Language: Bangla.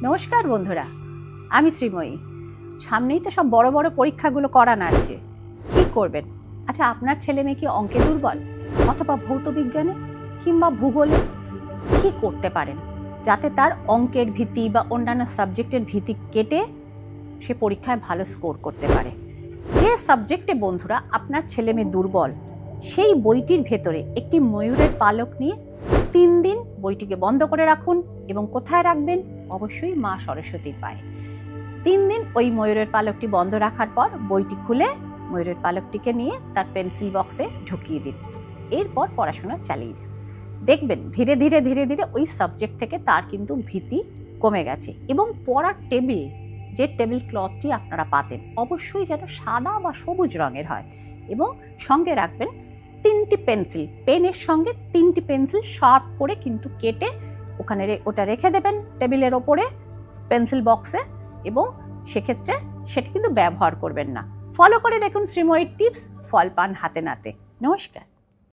নমস্কার বন্ধুরা, আমি শ্রীময়ী। সামনেই তো সব বড় বড় পরীক্ষাগুলো করা নাড়ছে। কি করবেন? আচ্ছা, আপনার ছেলে মেয়ে কি অঙ্কে দুর্বল, অথবা ভৌত বিজ্ঞানে কিংবা ভূগোলে? কি করতে পারেন যাতে তার অঙ্কের ভীতি বা অন্যান্য সাবজেক্টের ভীতি কেটে সে পরীক্ষায় ভালো স্কোর করতে পারে? যে সাবজেক্টে বন্ধুরা আপনার ছেলে মেয়ে দুর্বল, সেই বইটির ভেতরে একটি ময়ূরের পালক নিয়ে 3 দিন বইটিকে বন্ধ করে রাখুন। এবং কোথায় রাখবেন? অবশ্যই মা সরস্বতীর পায়ে। 3 দিন ওই ময়ূরের পালকটি বন্ধ রাখার পর বইটি খুলে ময়ূরের পালকটিকে নিয়ে তার পেন্সিল বক্সে ঢুকিয়ে দিন। এরপর পড়াশোনা চালিয়ে যান। দেখবেন ধীরে ধীরে ধীরে ধীরে ওই সাবজেক্ট থেকে তার কিন্তু ভীতি কমে গেছে। এবং পড়ার টেবিল, যে টেবিল ক্লথটি আপনারা পাতেন, অবশ্যই যেন সাদা বা সবুজ রঙের হয়। এবং সঙ্গে রাখবেন 3টি পেন্সিল, পেনের সঙ্গে 3টি পেন্সিল শার্প করে কিন্তু কেটে ওখানে ওটা রেখে দেবেন টেবিলের ওপরে পেন্সিল বক্সে। এবং সেক্ষেত্রে সেটা কিন্তু ব্যবহার করবেন না। ফলো করে দেখুন শ্রীময়ীর টিপস, ফল পান হাতে নাতে। নমস্কার।